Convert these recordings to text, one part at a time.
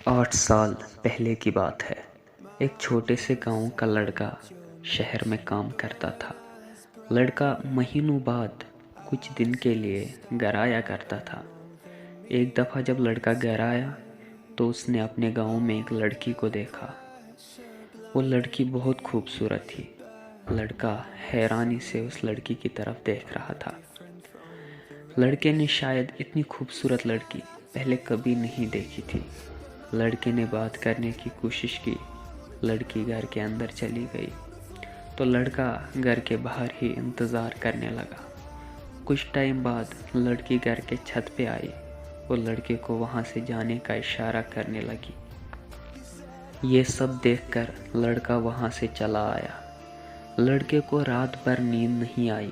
8 साल पहले की बात है। एक छोटे से गांव का लड़का शहर में काम करता था। लड़का महीनों बाद कुछ दिन के लिए घर आया करता था। एक दफ़ा जब लड़का घर आया तो उसने अपने गांव में एक लड़की को देखा। वो लड़की बहुत खूबसूरत थी। लड़का हैरानी से उस लड़की की तरफ देख रहा था। लड़के ने शायद इतनी खूबसूरत लड़की पहले कभी नहीं देखी थी। लड़के ने बात करने की कोशिश की। लड़की घर के अंदर चली गई तो लड़का घर के बाहर ही इंतज़ार करने लगा। कुछ टाइम बाद लड़की घर के छत पे आई और लड़के को वहाँ से जाने का इशारा करने लगी। ये सब देखकर लड़का वहाँ से चला आया। लड़के को रात भर नींद नहीं आई।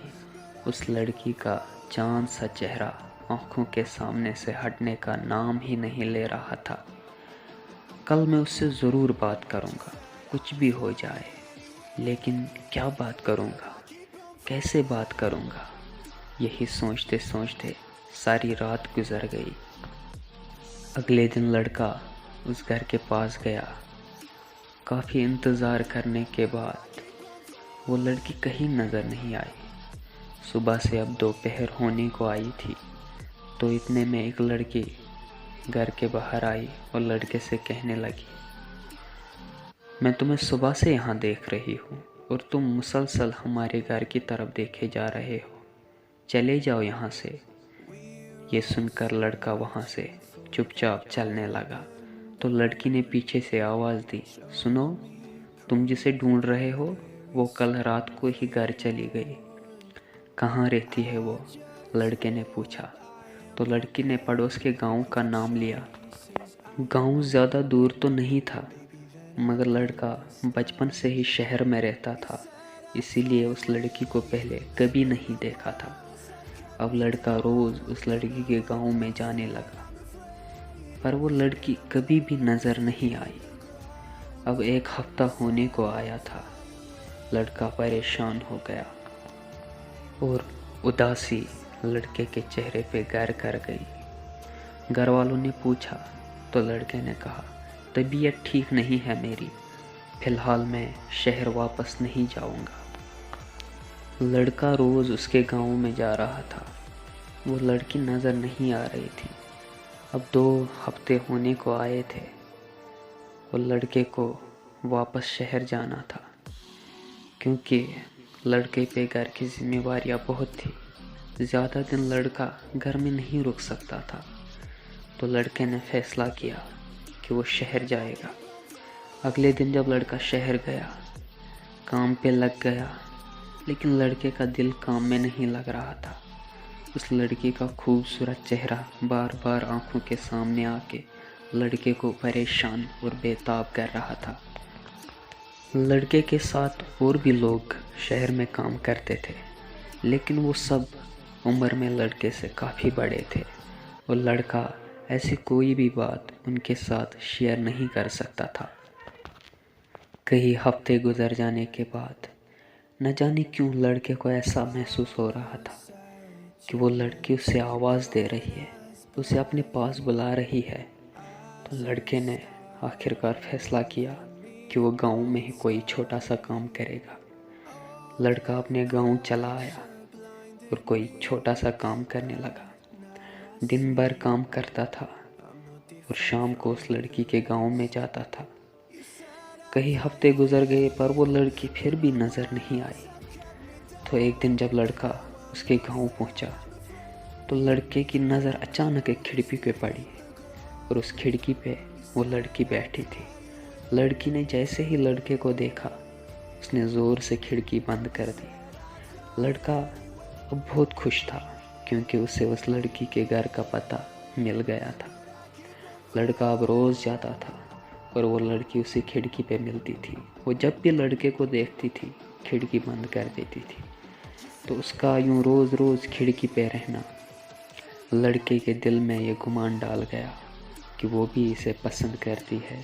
उस लड़की का चांद सा चेहरा आंखों के सामने से हटने का नाम ही नहीं ले रहा था। कल मैं उससे ज़रूर बात करूँगा, कुछ भी हो जाए, लेकिन क्या बात करूँगा, कैसे बात करूँगा, यही सोचते सोचते सारी रात गुजर गई। अगले दिन लड़का उस घर के पास गया। काफ़ी इंतज़ार करने के बाद वो लड़की कहीं नज़र नहीं आई। सुबह से अब दोपहर होने को आई थी तो इतने में एक लड़की घर के बाहर आई और लड़के से कहने लगी, मैं तुम्हें सुबह से यहाँ देख रही हूँ और तुम मुसलसल हमारे घर की तरफ देखे जा रहे हो, चले जाओ यहाँ से। ये सुनकर लड़का वहाँ से चुपचाप चलने लगा तो लड़की ने पीछे से आवाज़ दी, सुनो, तुम जिसे ढूंढ रहे हो वो कल रात को ही घर चली गई। कहाँ रहती है वो? लड़के ने पूछा तो लड़की ने पड़ोस के गांव का नाम लिया। गांव ज़्यादा दूर तो नहीं था, मगर लड़का बचपन से ही शहर में रहता था, इसीलिए उस लड़की को पहले कभी नहीं देखा था। अब लड़का रोज़ उस लड़की के गांव में जाने लगा, पर वो लड़की कभी भी नज़र नहीं आई। अब एक हफ्ता होने को आया था। लड़का परेशान हो गया और उदासी लड़के के चेहरे पे घर कर गई। घर वालों ने पूछा तो लड़के ने कहा, तबीयत ठीक नहीं है मेरी, फिलहाल मैं शहर वापस नहीं जाऊंगा। लड़का रोज़ उसके गांव में जा रहा था। वो लड़की नज़र नहीं आ रही थी। अब 2 हफ्ते होने को आए थे और लड़के को वापस शहर जाना था, क्योंकि लड़के पे घर की जिम्मेवारियाँ बहुत थी। ज़्यादा दिन लड़का घर में नहीं रुक सकता था, तो लड़के ने फैसला किया कि वो शहर जाएगा। अगले दिन जब लड़का शहर गया, काम पे लग गया, लेकिन लड़के का दिल काम में नहीं लग रहा था। उस लड़की का खूबसूरत चेहरा बार बार आंखों के सामने आके लड़के को परेशान और बेताब कर रहा था। लड़के के साथ और भी लोग शहर में काम करते थे, लेकिन वो सब उम्र में लड़के से काफ़ी बड़े थे और लड़का ऐसी कोई भी बात उनके साथ शेयर नहीं कर सकता था। कई हफ्ते गुजर जाने के बाद न जाने क्यों लड़के को ऐसा महसूस हो रहा था कि वो लड़की उसे आवाज़ दे रही है, उसे अपने पास बुला रही है। तो लड़के ने आखिरकार फैसला किया कि वो गांव में ही कोई छोटा सा काम करेगा। लड़का अपने गांव चला आया और कोई छोटा सा काम करने लगा। दिन भर काम करता था और शाम को उस लड़की के गांव में जाता था। कई हफ्ते गुजर गए पर वो लड़की फिर भी नज़र नहीं आई। तो एक दिन जब लड़का उसके गांव पहुंचा तो लड़के की नज़र अचानक एक खिड़की पे पड़ी और उस खिड़की पे वो लड़की बैठी थी। लड़की ने जैसे ही लड़के को देखा, उसने ज़ोर से खिड़की बंद कर दी। लड़का अब बहुत खुश था, क्योंकि उसे उस लड़की के घर का पता मिल गया था। लड़का अब रोज़ जाता था और वो लड़की उसी खिड़की पे मिलती थी। वो जब भी लड़के को देखती थी खिड़की बंद कर देती थी। तो उसका यूं रोज़ रोज़ खिड़की पे रहना लड़के के दिल में ये गुमान डाल गया कि वो भी इसे पसंद करती है,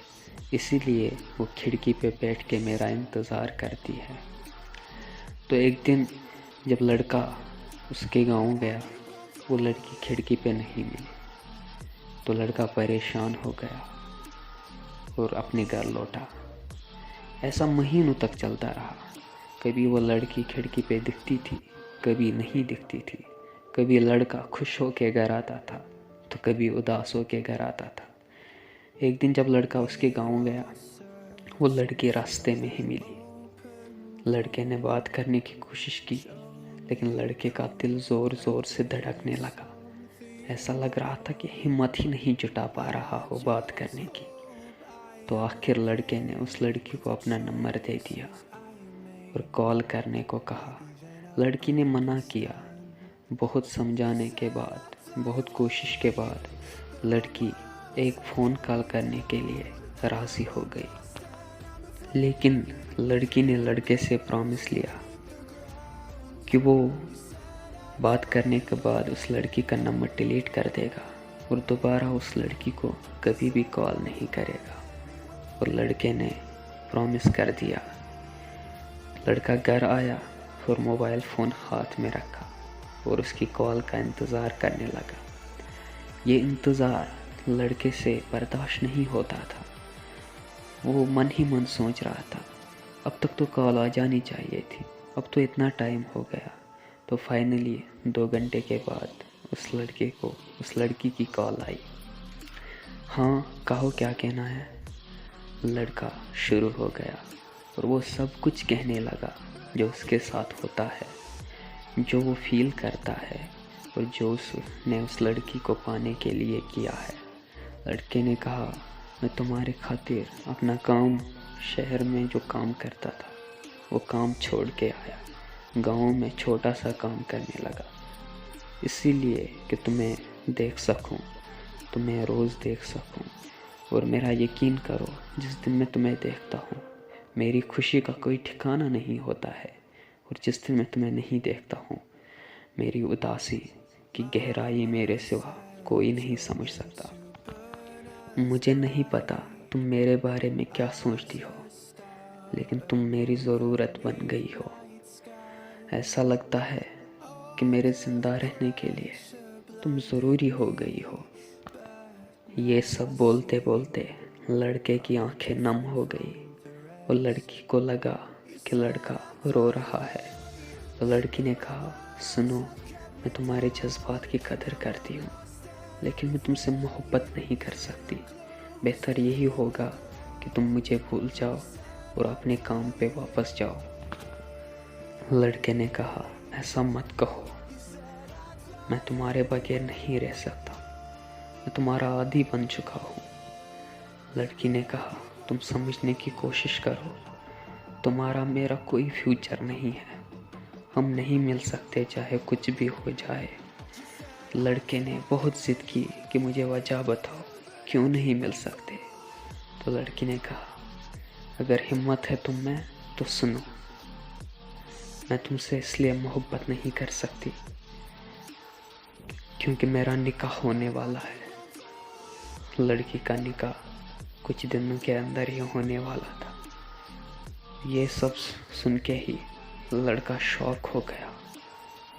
इसीलिए वो खिड़की पे बैठ के मेरा इंतज़ार करती है। तो एक दिन जब लड़का उसके गांव गया, वो लड़की खिड़की पे नहीं मिली। तो लड़का परेशान हो गया और अपने घर लौटा। ऐसा महीनों तक चलता रहा। कभी वो लड़की खिड़की पे दिखती थी, कभी नहीं दिखती थी। कभी लड़का खुश होके घर आता था तो कभी उदास होके घर आता था। एक दिन जब लड़का उसके गांव गया, वो लड़की रास्ते में ही मिली। लड़के ने बात करने की कोशिश की, लेकिन लड़के का दिल ज़ोर ज़ोर से धड़कने लगा। ऐसा लग रहा था कि हिम्मत ही नहीं जुटा पा रहा हो बात करने की। तो आखिर लड़के ने उस लड़की को अपना नंबर दे दिया और कॉल करने को कहा। लड़की ने मना किया। बहुत समझाने के बाद, बहुत कोशिश के बाद लड़की एक फ़ोन कॉल करने के लिए राज़ी हो गई। लेकिन लड़की ने लड़के से प्रॉमिस लिया कि वो बात करने के बाद उस लड़की का नंबर डिलीट कर देगा और दोबारा उस लड़की को कभी भी कॉल नहीं करेगा। और लड़के ने प्रॉमिस कर दिया। लड़का घर आया और मोबाइल फ़ोन हाथ में रखा और उसकी कॉल का इंतज़ार करने लगा। ये इंतज़ार लड़के से बर्दाश्त नहीं होता था। वो मन ही मन सोच रहा था, अब तक तो कॉल आ जानी चाहिए थी, अब तो इतना टाइम हो गया। तो फाइनली 2 घंटे के बाद उस लड़की की कॉल आई। हाँ, कहो क्या कहना है। लड़का शुरू हो गया और वो सब कुछ कहने लगा जो उसके साथ होता है, जो वो फील करता है और जो उसने उस लड़की को पाने के लिए किया है। लड़के ने कहा, मैं तुम्हारे खातिर अपना काम, शहर में जो काम करता था वो काम छोड़ के आया, गांव में छोटा सा काम करने लगा, इसीलिए कि तुम्हें देख सकूं, तुम्हें रोज़ देख सकूं। और मेरा यकीन करो, जिस दिन मैं तुम्हें देखता हूँ मेरी खुशी का कोई ठिकाना नहीं होता है, और जिस दिन मैं तुम्हें नहीं देखता हूँ मेरी उदासी की गहराई मेरे सिवा कोई नहीं समझ सकता। मुझे नहीं पता तुम मेरे बारे में क्या सोचती हो, लेकिन तुम मेरी ज़रूरत बन गई हो। ऐसा लगता है कि मेरे ज़िंदा रहने के लिए तुम ज़रूरी हो गई हो। ये सब बोलते बोलते लड़के की आंखें नम हो गई और लड़की को लगा कि लड़का रो रहा है। तो लड़की ने कहा, सुनो, मैं तुम्हारे जज्बात की कदर करती हूँ, लेकिन मैं तुमसे मोहब्बत नहीं कर सकती। बेहतर यही होगा कि तुम मुझे भूल जाओ और अपने काम पे वापस जाओ। लड़के ने कहा, ऐसा मत कहो, मैं तुम्हारे बगैर नहीं रह सकता, मैं तुम्हारा आदी बन चुका हूँ। लड़की ने कहा, तुम समझने की कोशिश करो, तुम्हारा मेरा कोई फ्यूचर नहीं है, हम नहीं मिल सकते चाहे कुछ भी हो जाए। लड़के ने बहुत जिद की कि मुझे वजह बताओ, क्यों नहीं मिल सकते। तो लड़की ने कहा, अगर हिम्मत है तुम में तो सुनो, मैं तुमसे इसलिए मोहब्बत नहीं कर सकती क्योंकि मेरा निकाह होने वाला है। लड़की का निकाह कुछ दिनों के अंदर ही होने वाला था। ये सब सुन के ही लड़का शॉक हो गया।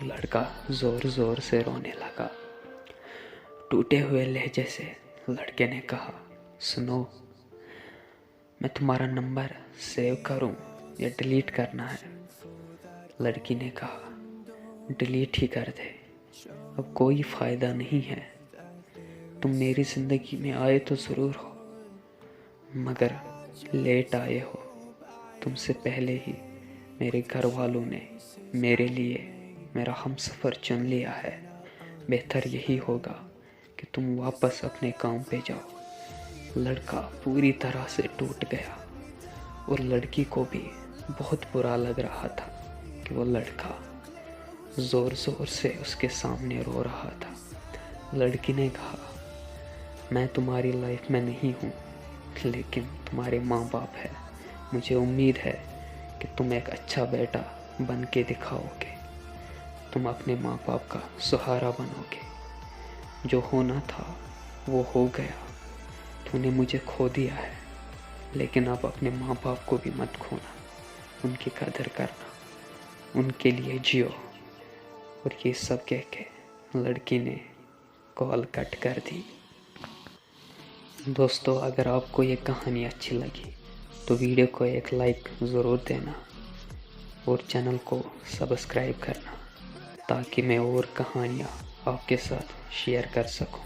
लड़का ज़ोर ज़ोर से रोने लगा। टूटे हुए लहजे से लड़के ने कहा, सुनो, मैं तुम्हारा नंबर सेव करूं या डिलीट करना है। लड़की ने कहा, डिलीट ही कर दे, अब कोई फ़ायदा नहीं है। तुम मेरी ज़िंदगी में आए तो ज़रूर हो, मगर लेट आए हो। तुमसे पहले ही मेरे घर वालों ने मेरे लिए मेरा हमसफ़र चुन लिया है। बेहतर यही होगा कि तुम वापस अपने काम पे जाओ। लड़का पूरी तरह से टूट गया और लड़की को भी बहुत बुरा लग रहा था कि वो लड़का ज़ोर ज़ोर से उसके सामने रो रहा था। लड़की ने कहा, मैं तुम्हारी लाइफ में नहीं हूँ, लेकिन तुम्हारे माँ बाप है। मुझे उम्मीद है कि तुम एक अच्छा बेटा बन के दिखाओगे, तुम अपने माँ बाप का सहारा बनोगे। जो होना था वो हो गया, तूने मुझे खो दिया है, लेकिन अब अपने माँ बाप को भी मत खोना, उनकी कदर करना, उनके लिए जियो। और ये सब कह के लड़की ने कॉल कट कर दी। दोस्तों, अगर आपको ये कहानी अच्छी लगी तो वीडियो को एक लाइक ज़रूर देना और चैनल को सब्सक्राइब करना ताकि मैं और कहानियाँ आपके साथ शेयर कर सकूं।